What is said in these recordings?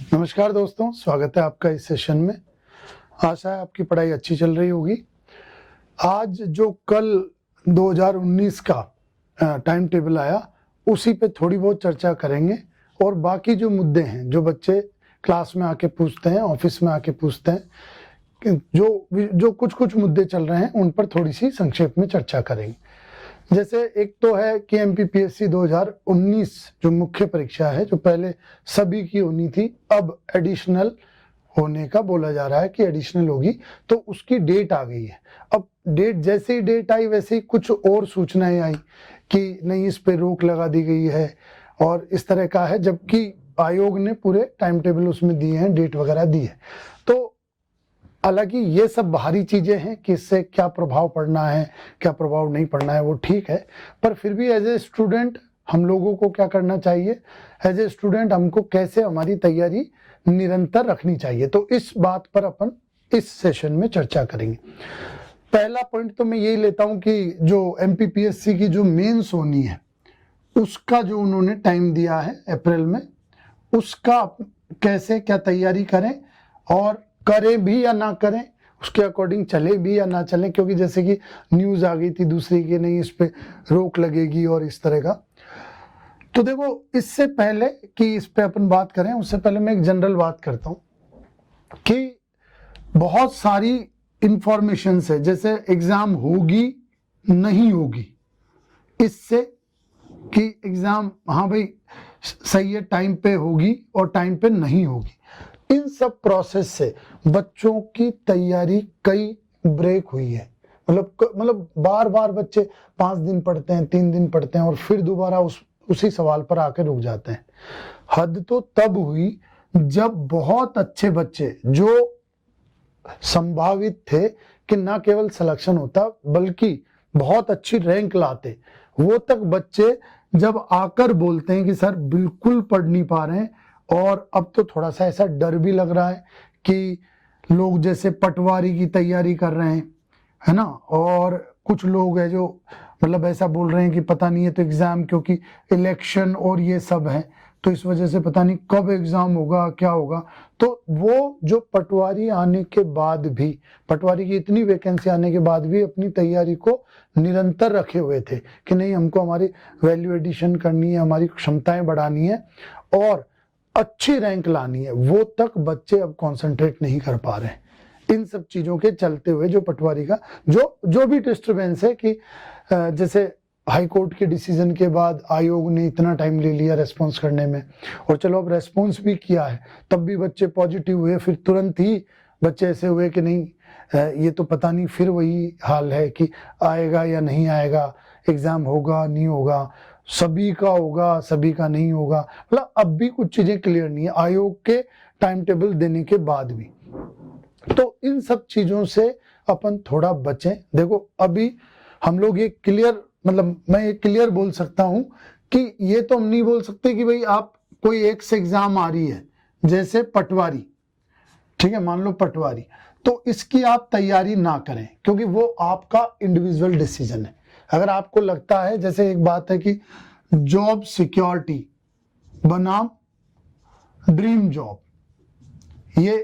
नमस्कार दोस्तों, स्वागत है आपका इस सेशन में। आशा है आपकी पढ़ाई अच्छी चल रही होगी। आज जो कल 2019 का टाइम टेबल आया उसी पे थोड़ी बहुत चर्चा करेंगे और बाकी जो मुद्दे हैं जो बच्चे क्लास में आके पूछते हैं, ऑफिस में आके पूछते हैं, जो कुछ मुद्दे चल रहे हैं उन पर थोड़ी सी संक्षेप में चर्चा करेंगे। जैसे एक तो है कि एमपीपीएससी 2019 जो मुख्य परीक्षा है, जो पहले सभी की होनी थी, अब एडिशनल होने का बोला जा रहा है कि एडिशनल होगी, तो उसकी डेट आ गई है। अब डेट जैसे ही डेट आई वैसे ही कुछ और सूचनाएं आई कि नहीं, इस पे रोक लगा दी गई है और इस तरह का है, जबकि आयोग ने पूरे टाइम टेबल उसमें दिए हैं, डेट वगैरह दी है। तो हालांकि ये सब बाहरी चीजें हैं कि इससे क्या प्रभाव पड़ना है, क्या प्रभाव नहीं पड़ना है, वो ठीक है, पर फिर भी एज ए स्टूडेंट हम लोगों को क्या करना चाहिए, एज ए स्टूडेंट हमको कैसे हमारी तैयारी निरंतर रखनी चाहिए। तो इस बात पर अपन इस सेशन में चर्चा करेंगे। पहला पॉइंट तो मैं यही लेता हूं कि जो एमपीपीएससी की जो मेंस होनी है उसका जो उन्होंने टाइम दिया है अप्रैल में, उसका कैसे क्या तैयारी करें और करें भी या ना करें, उसके अकॉर्डिंग चले भी या ना चलें, क्योंकि जैसे कि न्यूज आ गई थी दूसरी की नहीं, इस पे रोक लगेगी और इस तरह का। तो देखो, इससे पहले कि इस पे अपन बात करें उससे पहले मैं एक जनरल बात करता हूं कि बहुत सारी इंफॉर्मेशन है, जैसे एग्जाम होगी नहीं होगी, इससे कि एग्जाम हाँ भाई सही है टाइम पे होगी और टाइम पे नहीं होगी, इन सब प्रोसेस से बच्चों की तैयारी कई ब्रेक हुई है। मतलब बार बार बच्चे 5 दिन पढ़ते हैं, 3 दिन पढ़ते हैं और फिर दोबारा उसी सवाल पर आकर रुक जाते हैं। हद तो तब हुई जब बहुत अच्छे बच्चे जो संभावित थे कि न केवल सिलेक्शन होता बल्कि बहुत अच्छी रैंक लाते, वो तक बच्चे जब आकर बोलते हैं कि सर बिल्कुल पढ़ नहीं पा रहे हैं, और अब तो थोड़ा सा ऐसा डर भी लग रहा है कि लोग जैसे पटवारी की तैयारी कर रहे हैं, है ना, और कुछ लोग हैं जो मतलब ऐसा बोल रहे हैं कि पता नहीं है तो एग्जाम, क्योंकि इलेक्शन और ये सब है तो इस वजह से पता नहीं कब एग्जाम होगा, क्या होगा। तो वो जो पटवारी आने के बाद भी, पटवारी की इतनी वैकेंसी आने के बाद भी अपनी तैयारी को निरंतर रखे हुए थे कि नहीं, हमको हमारी वैल्यू एडिशन करनी है, हमारी क्षमताएं बढ़ानी है और अच्छी रैंक लानी है, वो तक बच्चे अब कंसंट्रेट नहीं कर पा रहे हैं। इन सब चीजों के चलते हुए जो पटवारी का जो भी डिस्टर्बेंस है कि जैसे हाई कोर्ट के डिसीजन के बाद आयोग ने इतना टाइम ले लिया रेस्पॉन्स करने में, और चलो अब रेस्पॉन्स भी किया है, तब भी बच्चे पॉजिटिव हुए, फिर तुरंत ही बच्चे ऐसे हुए कि नहीं ये तो पता नहीं, फिर वही हाल है कि आएगा या नहीं आएगा, एग्जाम होगा नहीं होगा, सभी का होगा सभी का नहीं होगा। मतलब अब भी कुछ चीजें क्लियर नहीं है आयोग के टाइम टेबल देने के बाद भी। तो इन सब चीजों से अपन थोड़ा बचें। देखो अभी हम लोग ये क्लियर, मतलब मैं ये क्लियर बोल सकता हूं कि ये तो हम नहीं बोल सकते कि भाई आप कोई एक से एग्जाम आ रही है जैसे पटवारी, ठीक है, मान लो पटवारी, तो इसकी आप तैयारी ना करें क्योंकि वो आपका इंडिविजुअल डिसीजन है। अगर आपको लगता है, जैसे एक बात है कि जॉब सिक्योरिटी बनाम ड्रीम जॉब, ये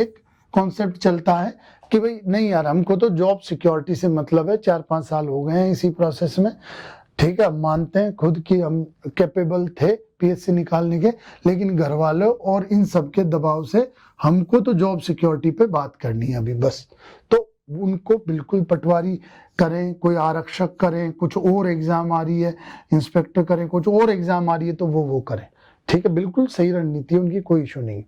एक कॉन्सेप्ट चलता है कि भाई नहीं यार, हमको तो जॉब सिक्योरिटी से मतलब है, 4-5 साल हो गए हैं इसी प्रोसेस में, ठीक है, मानते हैं खुद कि हम कैपेबल थे पीएससी निकालने के, लेकिन घर वालों और इन सब के दबाव से हमको तो जॉब सिक्योरिटी पे बात करनी है अभी बस। तो उनको बिल्कुल पटवारी करें, कोई आरक्षक करें, कुछ और एग्जाम आ रही है, इंस्पेक्टर करें, कुछ और एग्जाम आ रही है तो वो करें, ठीक है, बिल्कुल सही रणनीति है उनकी, कोई इशू नहीं।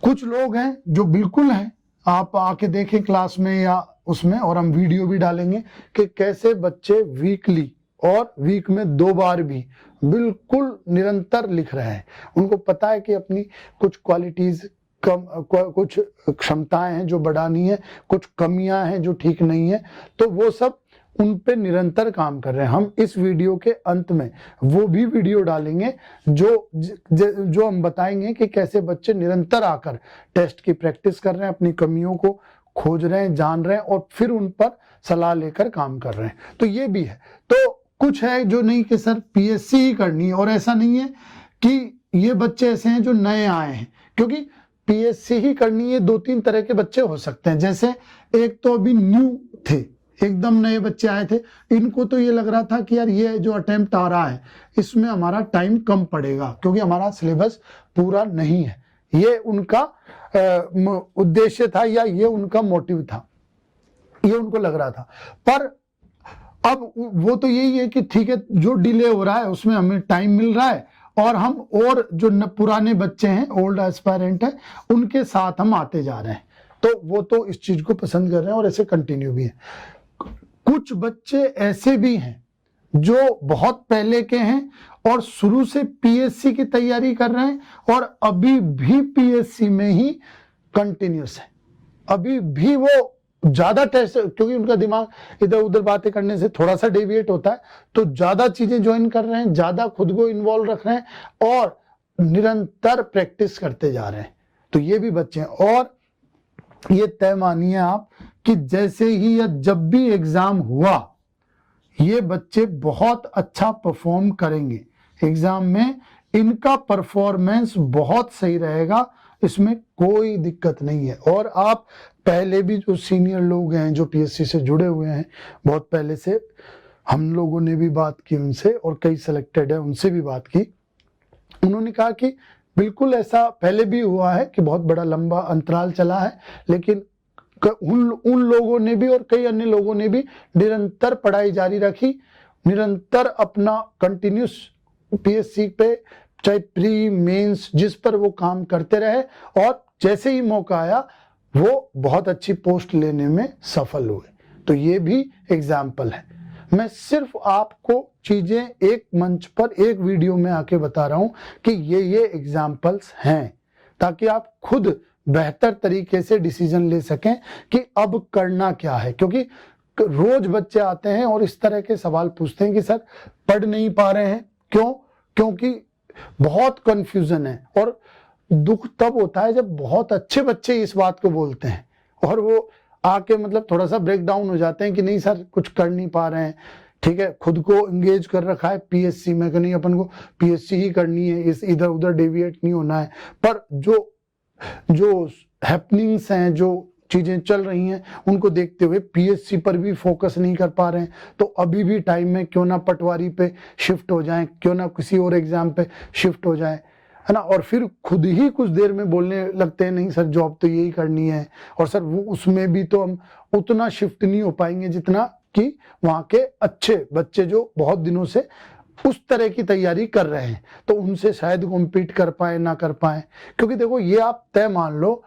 कुछ लोग हैं जो बिल्कुल हैं, आप आके देखें क्लास में या उसमें, और हम वीडियो भी डालेंगे कि कैसे बच्चे वीकली और वीक में 2 बार भी बिल्कुल निरंतर लिख रहे हैं। उनको पता है कि अपनी कुछ क्वालिटीज कुछ क्षमताएं हैं जो बढ़ानी है, कुछ कमियां हैं जो ठीक नहीं है, तो वो सब उन पे निरंतर काम कर रहे हैं। हम इस वीडियो के अंत में वो भी वीडियो डालेंगे जो हम बताएंगे कि कैसे बच्चे निरंतर आकर टेस्ट की प्रैक्टिस कर रहे हैं, अपनी कमियों को खोज रहे हैं, जान रहे हैं और फिर उन पर सलाह लेकर काम कर रहे हैं। तो ये भी है। तो कुछ है जो नहीं कि सर पीएससी ही करनी है, और ऐसा नहीं है कि ये बच्चे ऐसे हैं जो नए आए हैं, क्योंकि पीएससी ही करनी है। 2-3 तरह के बच्चे हो सकते हैं, जैसे एक तो अभी न्यू थे, एकदम नए बच्चे आए थे, इनको तो ये लग रहा था कि यार ये जो अटेम्प्ट आ रहा है इसमें हमारा टाइम कम पड़ेगा क्योंकि हमारा सिलेबस पूरा नहीं है। ये उनका उद्देश्य था या ये उनका मोटिव था, ये उनको लग रहा था। पर अब वो तो यही है कि ठीक है, जो डिले हो रहा है उसमें हमें टाइम मिल रहा है और हम और जो पुराने बच्चे हैं, ओल्ड एस्पायरेंट हैं, उनके साथ हम आते जा रहे हैं। तो वो तो इस चीज को पसंद कर रहे हैं और ऐसे कंटिन्यू भी है। कुछ बच्चे ऐसे भी हैं जो बहुत पहले के हैं और शुरू से पीएससी की तैयारी कर रहे हैं और अभी भी पीएससी में ही कंटिन्यूस है। अभी भी वो ज्यादा टेस्ट, क्योंकि उनका दिमाग इधर उधर बातें करने से थोड़ा सा डेविएट होता है, तो ज्यादा चीजें ज्वाइन कर रहे हैं, ज्यादा खुद को इन्वॉल्व रख रहे हैं और निरंतर प्रैक्टिस करते जा रहे हैं। तो ये भी बच्चे हैं। और ये तय मानिए आप कि जैसे ही या जब भी एग्जाम हुआ, ये बच्चे बहुत अच्छा परफॉर्म करेंगे। एग्जाम में इनका परफॉर्मेंस बहुत सही रहेगा, इसमें कोई दिक्कत नहीं है। और आप पहले भी जो सीनियर लोग हैं जो पीएससी से जुड़े हुए हैं, बहुत पहले से हम लोगों ने भी बात की उनसे और कई सिलेक्टेड है उनसे भी बात की, उन्होंने कहा कि बिल्कुल ऐसा पहले भी हुआ है कि बहुत बड़ा लंबा अंतराल चला है, लेकिन उन लोगों ने भी और कई अन्य लोगों ने भी निरंतर पढ़ाई जारी रखी, निरंतर अपना कंटिन्यूस पीएससी पे चाहे प्री मेंस जिस पर वो काम करते रहे और जैसे ही मौका आया वो बहुत अच्छी पोस्ट लेने में सफल हुए। तो ये भी एग्जाम्पल है। मैं सिर्फ आपको चीजें एक मंच पर एक वीडियो में आके बता रहा हूं कि ये एग्जाम्पल्स हैं, ताकि आप खुद बेहतर तरीके से डिसीजन ले सकें कि अब करना क्या है। क्योंकि रोज बच्चे आते हैं और इस तरह के सवाल पूछते हैं कि सर पढ़ नहीं पा रहे हैं, क्यों? क्योंकि बहुत कंफ्यूजन है। और दुख तब होता है जब बहुत अच्छे बच्चे इस बात को बोलते हैं और वो आके मतलब थोड़ा सा ब्रेक डाउन हो जाते हैं कि नहीं सर कुछ कर नहीं पा रहे हैं, ठीक है, खुद को एंगेज कर रखा है पीएससी में कि नहीं अपन को पीएससी ही करनी है, इस इधर उधर डेविएट नहीं होना है। पर जो हैपनिंग्स हैं, जो चीजें चल रही हैं, उनको देखते हुए पीएससी पर भी फोकस नहीं कर पा रहे हैं। तो अभी भी टाइम में क्यों ना पटवारी पे शिफ्ट हो जाएं, क्यों ना किसी और एग्जाम पे शिफ्ट हो जाएं, है ना। और फिर खुद ही कुछ देर में बोलने लगते हैं नहीं सर जॉब तो यही करनी है, और सर वो उसमें भी तो हम उतना शिफ्ट नहीं हो पाएंगे जितना कि वहां के अच्छे बच्चे जो बहुत दिनों से उस तरह की तैयारी कर रहे हैं, तो उनसे शायद कॉम्पीट कर पाए ना कर पाए। क्योंकि देखो ये आप तय मान लो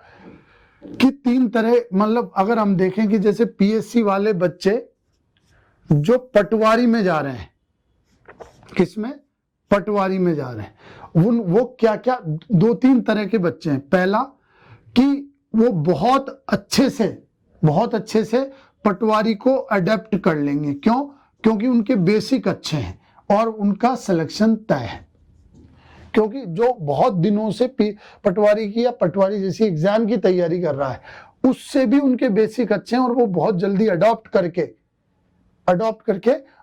कि 3 तरह, मतलब अगर हम देखें कि जैसे पीएससी वाले बच्चे जो पटवारी में जा रहे हैं, किसमें? पटवारी में जा रहे हैं, वो क्या क्या 2-3 तरह के बच्चे हैं। पहला कि वो बहुत अच्छे से पटवारी को अडेप्ट कर लेंगे। क्यों? क्योंकि उनके बेसिक अच्छे हैं और उनका सिलेक्शन तय है। क्योंकि जो बहुत दिनों से पटवारी की या पटवारी जैसी एग्जाम की तैयारी कर रहा है, उससे भी उनके बेसिक अच्छे हैं और वो बहुत जल्दी अडॉप्ट करके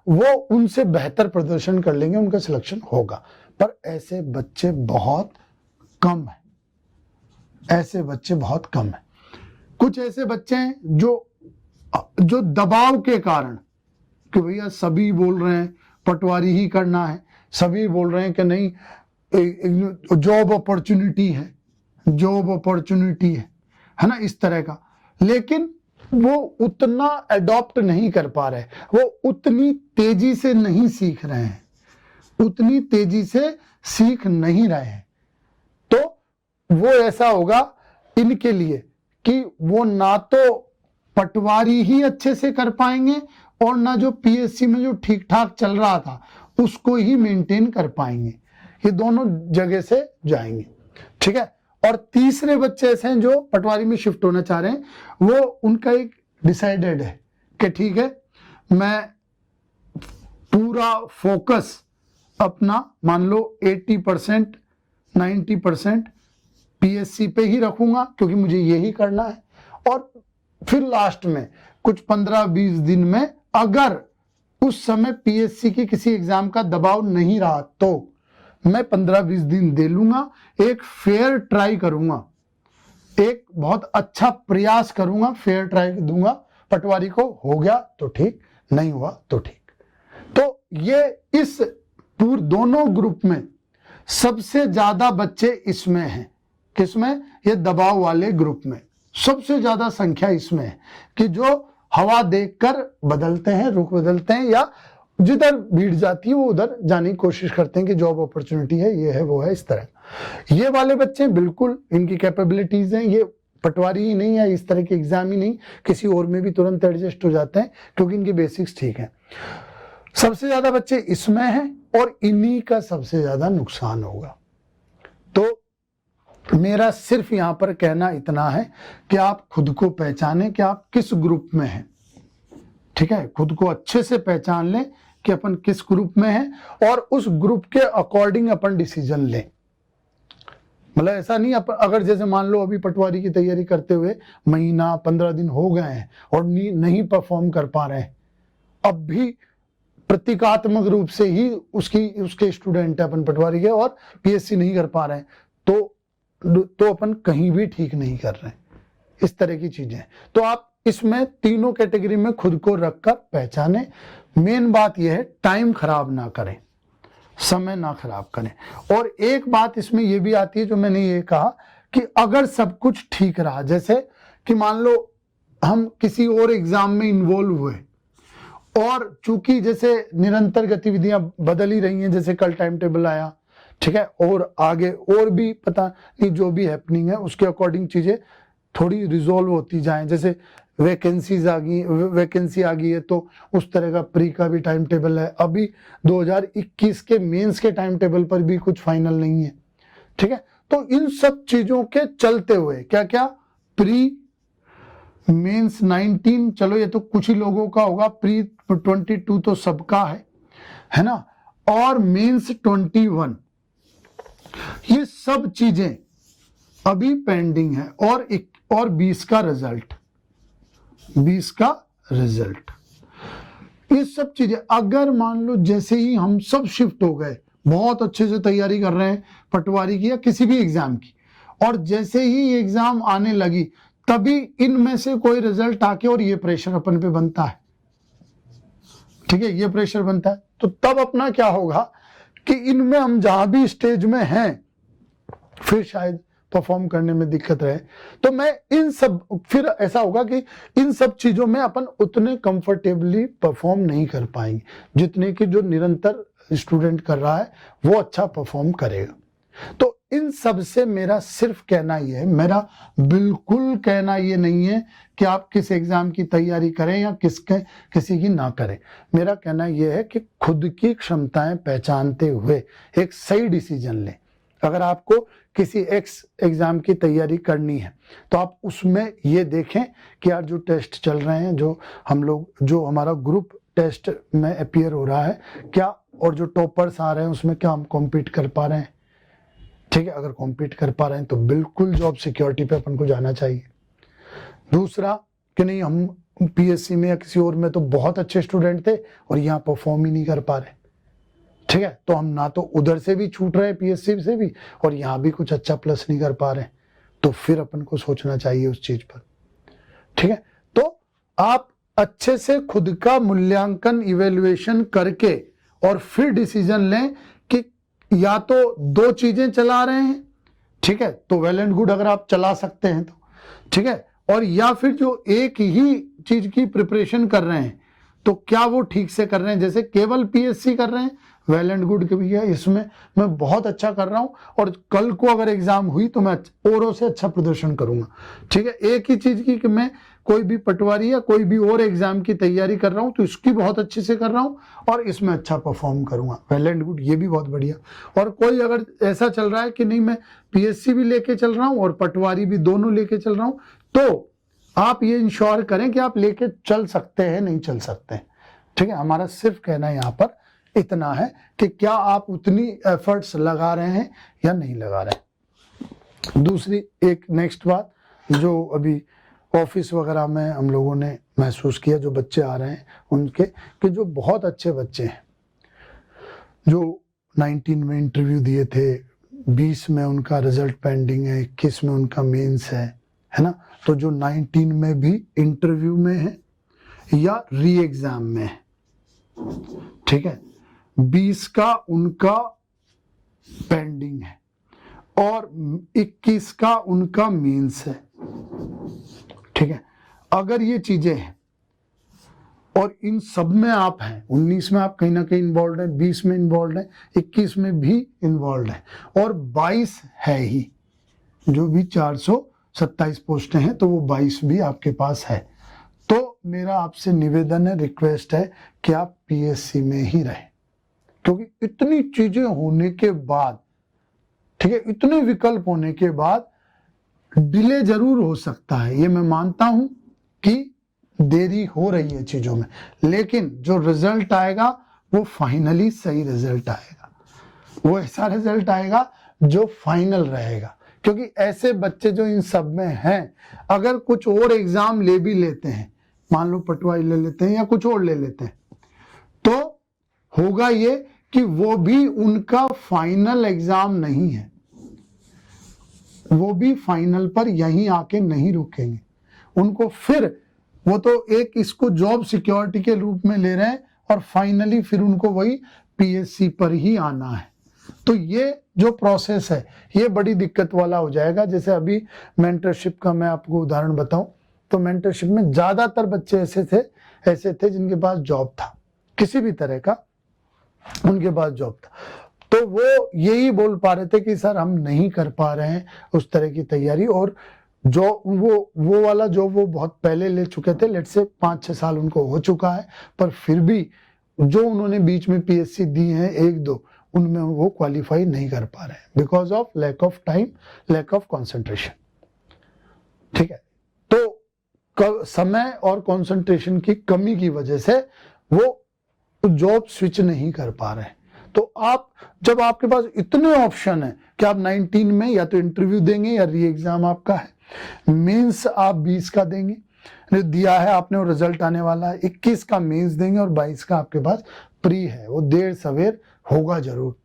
वो उनसे बेहतर प्रदर्शन कर लेंगे, उनका सिलेक्शन होगा। पर ऐसे बच्चे बहुत कम हैं। कुछ ऐसे बच्चे हैं जो दबाव के कारण कि भैया सभी बोल रहे हैं पटवारी ही करना है, सभी बोल रहे हैं कि नहीं जॉब अपॉर्चुनिटी है ना, इस तरह का, लेकिन वो उतना अडॉप्ट नहीं कर पा रहे, वो उतनी तेजी से नहीं सीख रहे हैं, तो वो ऐसा होगा इनके लिए कि वो ना तो पटवारी ही अच्छे से कर पाएंगे और ना जो पीएससी में जो ठीक ठाक चल रहा था उसको ही मेंटेन कर पाएंगे। ये दोनों जगह से जाएंगे, ठीक है। और तीसरे बच्चे ऐसे हैं जो पटवारी में शिफ्ट होना चाह रहे हैं, वो उनका एक डिसाइडेड है कि ठीक है मैं पूरा फोकस अपना मान लो 80% 90% पीएससी पे ही रखूंगा क्योंकि मुझे यही करना है। और फिर लास्ट में कुछ 15-20 दिन में अगर उस समय पीएससी की किसी एग्जाम का दबाव नहीं रहा तो मैं 15-20 दिन दे लूंगा, एक फेयर ट्राई करूंगा, एक बहुत अच्छा प्रयास करूंगा, फेयर ट्राई दूंगा पटवारी को, हो गया तो ठीक, नहीं हुआ तो ठीक। तो ये इस दोनों ग्रुप में सबसे ज्यादा बच्चे इसमें हैं। किसमें? ये दबाव वाले ग्रुप में सबसे ज्यादा संख्या इसमें है कि जो हवा देखकर बदलते हैं, रुख बदलते हैं, या जिधर भीड़ जाती है वो उधर जाने की कोशिश करते हैं कि जॉब अपॉर्चुनिटी है, ये है, वो है, इस तरह। ये वाले बच्चे बिल्कुल इनकी कैपेबिलिटीज हैं, ये पटवारी ही नहीं है, इस तरह के एग्जाम ही नहीं, किसी और में भी तुरंत एडजस्ट हो जाते हैं क्योंकि इनके बेसिक्स ठीक हैं। सबसे ज्यादा बच्चे इसमें हैं और इन्हीं का सबसे ज्यादा नुकसान होगा। तो मेरा सिर्फ यहां पर कहना इतना है कि आप खुद को पहचानें कि आप किस ग्रुप में हैं। ठीक है, खुद को अच्छे से पहचान लें कि अपन किस ग्रुप में हैं और उस ग्रुप के अकॉर्डिंग अपन डिसीजन लें। मतलब ऐसा नहीं अगर जैसे मान लो अभी पटवारी की तैयारी करते हुए महीना 15 दिन हो गए हैं और नहीं परफॉर्म कर पा रहे हैं, अब भी प्रतीकात्मक रूप से ही उसके स्टूडेंट है अपन पटवारी के और पीएससी नहीं कर पा रहे हैं, तो अपन कहीं भी ठीक नहीं कर रहे हैं। इस तरह की चीजें, तो आप इसमें तीनों कैटेगरी में खुद को रखकर पहचाने। मेन बात यह है टाइम खराब ना करें, समय ना खराब करें। और एक बात इसमें यह भी आती है जो मैंने ये कहा कि अगर सब कुछ ठीक रहा, जैसे कि मान लो हम किसी और एग्जाम में इन्वॉल्व हुए और चूंकि जैसे निरंतर गतिविधियां बदल ही रही हैं, जैसे कल टाइम टेबल आया, ठीक है, और आगे और भी पता नहीं जो भी हैपनिंग है उसके अकॉर्डिंग चीजें थोड़ी रिजोल्व होती जाएं। जैसे वैकेंसी आ गई है तो उस तरह का प्री का भी टाइम टेबल है। अभी 2021 के मेंस के टाइम टेबल पर भी कुछ फाइनल नहीं है। ठीक है, तो इन सब चीजों के चलते हुए क्या क्या प्री मेंस 19, चलो ये तो कुछ ही लोगों का होगा, प्री 22 तो सबका है ना, और मेंस 21, ये सब चीजें अभी पेंडिंग है। और 20 का रिजल्ट, ये सब चीजें अगर मान लो जैसे ही हम सब शिफ्ट हो गए, बहुत अच्छे से तैयारी कर रहे हैं पटवारी की या किसी भी एग्जाम की, और जैसे ही एग्जाम आने लगी तभी इनमें से कोई रिजल्ट आके और ये प्रेशर अपन पे बनता है। ठीक है, ये प्रेशर बनता है, तो तब अपना क्या होगा कि इनमें हम जहां भी स्टेज में हैं फिर शायद परफॉर्म करने में दिक्कत रहे। तो मैं इन सब, फिर ऐसा होगा कि इन सब चीजों में अपन उतने कंफर्टेबली परफॉर्म नहीं कर पाएंगे जितने कि जो निरंतर स्टूडेंट कर रहा है वो अच्छा परफॉर्म करेगा। तो इन सब से मेरा सिर्फ कहना ये है, मेरा बिल्कुल कहना ये नहीं है कि आप किस एग्जाम की तैयारी करें या किसी की ना करें। मेरा कहना यह है कि खुद की क्षमताएं पहचानते हुए एक सही डिसीजन लें। अगर आपको किसी एक्स एग्जाम की तैयारी करनी है तो आप उसमें ये देखें कि यार जो टेस्ट चल रहे हैं, जो हमारा ग्रुप टेस्ट में अपीयर हो रहा है क्या, और जो टॉपर्स आ रहे हैं उसमें क्या हम कॉम्पीट कर पा रहे हैं। ठीक है, अगर कॉम्पीट कर पा रहे हैं तो बिल्कुल जॉब सिक्योरिटी पे अपन को जाना चाहिए। दूसरा कि नहीं, हम पीएससी में या किसी और में तो बहुत अच्छे स्टूडेंट थे और यहाँ परफॉर्म ही नहीं कर पा रहे। ठीक है, तो हम ना तो उधर से भी छूट रहे हैं पीएससी से भी और यहाँ भी कुछ अच्छा प्लस नहीं कर पा रहे, तो फिर अपन को सोचना चाहिए उस चीज पर। ठीक है, तो आप अच्छे से खुद का मूल्यांकन इवेल्युएशन करके और फिर डिसीजन लें कि या तो दो चीजें चला रहे हैं, ठीक है, तो वेल एंड गुड अगर आप चला सकते हैं तो, ठीक है, और या फिर जो एक ही चीज की प्रिपरेशन कर रहे हैं तो क्या वो ठीक से कर रहे हैं। जैसे केवल पीएससी कर रहे हैं, वेल एंड गुड कि भैया इसमें मैं बहुत अच्छा कर रहा हूं और कल को अगर एग्जाम हुई तो मैं औरों से अच्छा प्रदर्शन करूंगा। ठीक है, एक ही चीज की कि मैं कोई भी पटवारी या कोई भी और एग्जाम की तैयारी कर रहा हूं तो इसकी बहुत अच्छे से कर रहा हूं और इसमें अच्छा परफॉर्म करूंगा, वेल एंड गुड, ये भी बहुत बढ़िया। और कोई अगर ऐसा चल रहा है कि नहीं मैं पीएससी भी लेके चल रहा हूं और पटवारी भी दोनों लेके चल रहा हूं, तो आप ये इंश्योर करें कि आप लेके चल सकते हैं, नहीं चल सकते हैं। ठीक है, हमारा सिर्फ कहना यहाँ पर इतना है कि क्या आप उतनी एफर्ट्स लगा रहे हैं या नहीं लगा रहे हैं। दूसरी एक नेक्स्ट बात जो अभी ऑफिस वगैरह में हम लोगों ने महसूस किया, जो बच्चे आ रहे हैं उनके, कि जो बहुत अच्छे बच्चे हैं जो 19 में इंटरव्यू दिए थे, 20 में उनका रिजल्ट पेंडिंग है, 21 में उनका मेंस है ना। तो जो 19 में भी इंटरव्यू में है या री एग्जाम में है, ठीक है, 20 का उनका पेंडिंग है और 21 का उनका मेंस है, ठीक है। अगर ये चीजें हैं और इन सब में आप हैं, 19 में आप कहीं ना कहीं इन्वॉल्व हैं, 20 में इन्वॉल्व हैं, 21 में भी इन्वॉल्व हैं और 22 है ही, जो भी 427 पोस्टें हैं तो वो 22 भी आपके पास है। तो मेरा आपसे निवेदन है, रिक्वेस्ट है कि आप पीएससी में ही रहें, क्योंकि इतनी चीजें होने के बाद, ठीक है, इतने विकल्प होने के बाद डिले जरूर हो सकता है, ये मैं मानता हूं कि देरी हो रही है चीजों में, लेकिन जो रिजल्ट आएगा वो फाइनली सही रिजल्ट आएगा, वो ऐसा रिजल्ट आएगा जो फाइनल रहेगा। क्योंकि ऐसे बच्चे जो इन सब में हैं, अगर कुछ और एग्जाम ले भी लेते हैं, मान लो पटवारी ले लेते हैं या कुछ और ले लेते हैं, तो होगा ये कि वो भी उनका फाइनल एग्जाम नहीं है, वो भी फाइनल पर यहीं आके नहीं रुकेंगे, उनको फिर वो तो एक इसको जॉब सिक्योरिटी के रूप में ले रहे हैं और फाइनली फिर उनको वही पीएससी पर ही आना है। तो ये जो प्रोसेस है ये बड़ी दिक्कत वाला हो जाएगा। जैसे अभी मेंटरशिप का मैं आपको उदाहरण बताऊं तो मेंटरशिप में ज्यादातर बच्चे ऐसे थे जिनके पास जॉब था, किसी भी तरह का उनके पास जॉब था, तो वो यही बोल पा रहे थे कि सर हम नहीं कर पा रहे हैं उस तरह की तैयारी, और जो वो वाला जो वो बहुत पहले ले चुके थे, लेट से 5-6 साल उनको हो चुका है, पर फिर भी जो उन्होंने बीच में पीएससी दी है 1-2, उनमें वो क्वालिफाई नहीं कर पा रहे हैं because of lack of time, lack of concentration, ठीक है। तो समय और कंसंट्रेशन की कमी की वजह से वो जॉब स्विच नहीं कर पा रहे हैं। तो आप, जब आपके पास इतने ऑप्शन है कि आप 19 में या तो इंटरव्यू देंगे या री एग्जाम आपका है, मेंस आप 20 का देंगे, दिया है आपने, वो रिजल्ट आने वाला है, 21 का मेंस देंगे और 22 का आपके पास प्री है, वो देर सवेर होगा जरूर।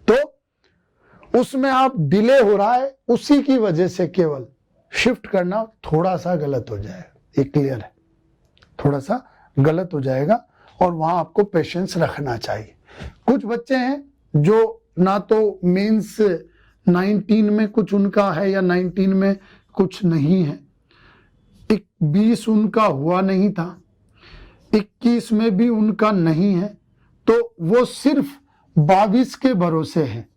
तो उसमें आप डिले हो रहा है, उसी की वजह से केवल शिफ्ट करना थोड़ा सा गलत हो जाएगा, ये क्लियर है, थोड़ा सा गलत हो जाएगा और वहां आपको पेशेंस रखना चाहिए। कुछ बच्चे हैं जो ना तो मेंस 19 में कुछ उनका है या 19 में कुछ नहीं है, 20 उनका हुआ नहीं था, 21 में भी उनका नहीं है, तो वो सिर्फ 22 के भरोसे है,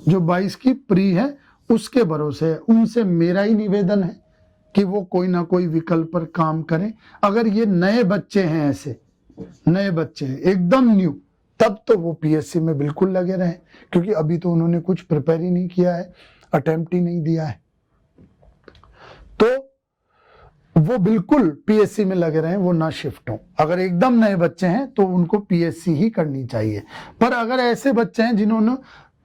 जो 22 की प्री है उसके भरोसे है। उनसे मेरा ही निवेदन है कि वो कोई ना कोई विकल्प पर काम करें। अगर ये नए बच्चे हैं, ऐसे नए बच्चे हैं एकदम न्यू, तब तो वो पीएससी में बिल्कुल लगे रहे, क्योंकि अभी तो उन्होंने कुछ प्रिपेयर ही नहीं किया है, अटेम्प्ट ही नहीं दिया है, तो वो बिल्कुल पीएससी में लगे रहे, वो ना शिफ्ट हो। अगर एकदम नए बच्चे हैं तो उनको पीएससी ही करनी चाहिए। पर अगर ऐसे बच्चे हैं जिन्होंने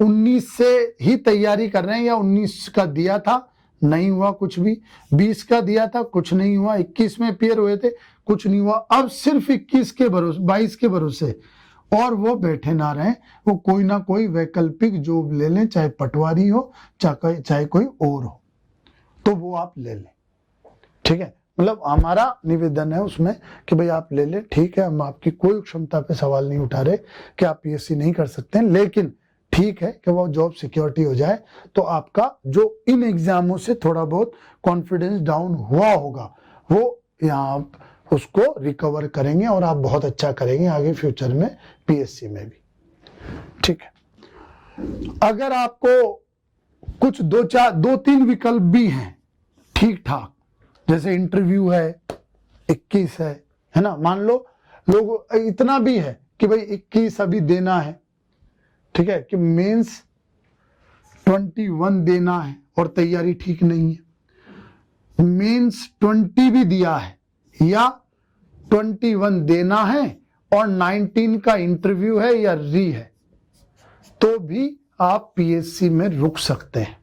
19 से ही तैयारी कर रहे हैं या 19 का दिया था नहीं हुआ कुछ भी, 20 का दिया था कुछ नहीं हुआ, 21 में पेयर हुए थे कुछ नहीं हुआ, अब सिर्फ 21 के भरोसे, 22 के भरोसे, और वो बैठे ना रहें, वो कोई ना कोई वैकल्पिक जॉब ले लें, चाहे पटवारी हो चाहे कोई और हो, तो वो आप ले लें, ठीक है। मतलब हमारा निवेदन है उसमें कि भाई आप ले लें, ठीक है, हम आपकी कोई क्षमता पे सवाल नहीं उठा रहे कि आप पीएससी नहीं कर सकते हैं, लेकिन ठीक है कि वो जॉब सिक्योरिटी हो जाए, तो आपका जो इन एग्जामों से थोड़ा बहुत कॉन्फिडेंस डाउन हुआ होगा वो यहाँ आप उसको रिकवर करेंगे और आप बहुत अच्छा करेंगे आगे फ्यूचर में पीएससी में भी, ठीक है। अगर आपको कुछ 2-3 विकल्प भी हैं ठीक ठाक, जैसे इंटरव्यू है 21 है ना, मान लो लोग इतना भी है कि भाई 21 अभी देना है, ठीक है, कि मेंस 21 देना है और तैयारी ठीक नहीं है, मेंस 20 भी दिया है या 21 देना है और 19 का इंटरव्यू है या री है, तो भी आप पीएससी में रुक सकते हैं,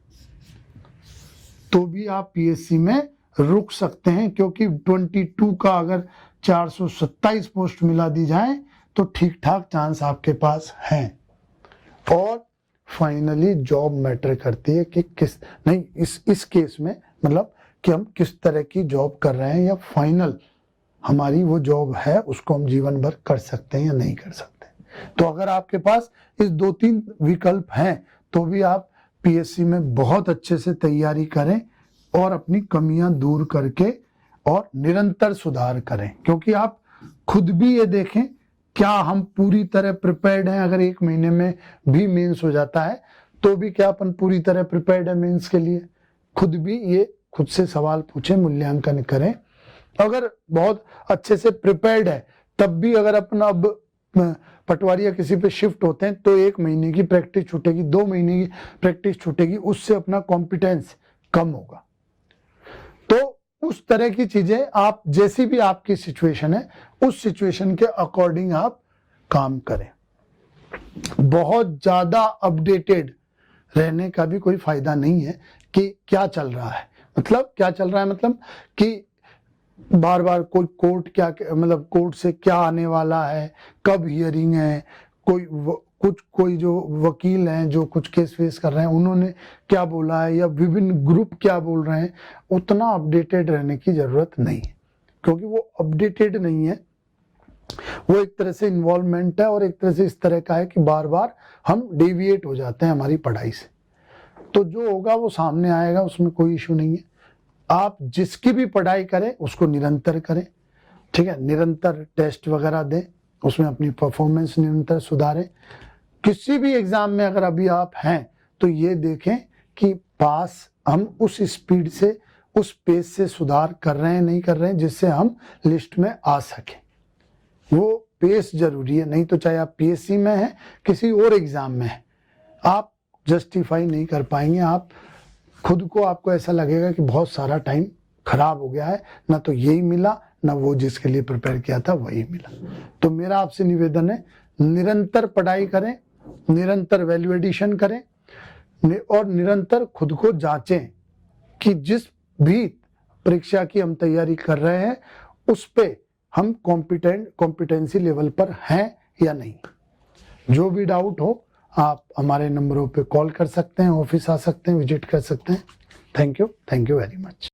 तो भी आप पीएससी में रुक सकते हैं, क्योंकि 22 का अगर 427 पोस्ट मिला दी जाए तो ठीक ठाक चांस आपके पास है। और फाइनली जॉब मैटर करती है कि किस नहीं इस केस में मतलब कि हम किस तरह की जॉब कर रहे हैं या फाइनल हमारी वो जॉब है उसको हम जीवन भर कर सकते हैं या नहीं कर सकते। तो अगर आपके पास इस 2-3 विकल्प हैं तो भी आप पीएससी में बहुत अच्छे से तैयारी करें और अपनी कमियां दूर करके और निरंतर सुधार करें, क्योंकि आप खुद भी ये देखें क्या हम पूरी तरह प्रिपेयर्ड हैं। अगर 1 महीने में भी मेंस हो जाता है तो भी क्या अपन पूरी तरह प्रिपेयर्ड है मेंस के लिए? खुद भी ये खुद से सवाल पूछें, मूल्यांकन करें। अगर बहुत अच्छे से प्रिपेयर्ड है तब भी अगर अपन अब पटवारी किसी पे शिफ्ट होते हैं तो 1 महीने की प्रैक्टिस छूटेगी, 2 महीने की प्रैक्टिस छूटेगी, उससे अपना कॉम्पिटेंस कम होगा। तो उस तरह की चीजें आप जैसी भी आपकी सिचुएशन है उस सिचुएशन के अकॉर्डिंग आप काम करें। बहुत ज्यादा अपडेटेड रहने का भी कोई फायदा नहीं है कि क्या चल रहा है, मतलब क्या चल रहा है मतलब कि बार बार कोई कोर्ट क्या मतलब कोर्ट से क्या आने वाला है, कब हियरिंग है, कोई जो वकील हैं जो कुछ केस फेस कर रहे हैं उन्होंने क्या बोला है या विभिन्न ग्रुप क्या बोल रहे हैं, उतना अपडेटेड रहने की जरूरत नहीं है, क्योंकि वो अपडेटेड नहीं है। वो एक तरह से इन्वॉल्वमेंट है और एक तरह से इस तरह का है कि बार बार हम डेविएट हो जाते हैं हमारी पढ़ाई से। तो जो होगा वो सामने आएगा, उसमें कोई इशू नहीं है। आप जिसकी भी पढ़ाई करें उसको निरंतर करें, ठीक है, निरंतर टेस्ट वगैरह दें, उसमें अपनी परफॉर्मेंस निरंतर सुधारें। किसी भी एग्जाम में अगर अभी आप हैं तो ये देखें कि पास हम उस स्पीड से उस पेस से सुधार कर रहे हैं नहीं कर रहे हैं जिससे हम लिस्ट में आ सकें। वो पेस जरूरी है, नहीं तो चाहे आप पीएससी में हैं किसी और एग्जाम में हैं आप जस्टिफाई नहीं कर पाएंगे। आप खुद को आपको ऐसा लगेगा कि बहुत सारा टाइम खराब हो गया है, ना तो यही मिला ना वो जिसके लिए प्रिपेयर किया था वही मिला। तो मेरा आपसे निवेदन है निरंतर पढ़ाई करें, निरंतर वैल्यू एडिशन करें और निरंतर खुद को जांचें कि जिस भी परीक्षा की हम तैयारी कर रहे हैं उस पे हम कॉम्पिटेंसी लेवल पर हैं या नहीं। जो भी डाउट हो आप हमारे नंबरों पे कॉल कर सकते हैं, ऑफिस आ सकते हैं, विजिट कर सकते हैं। Thank you very much.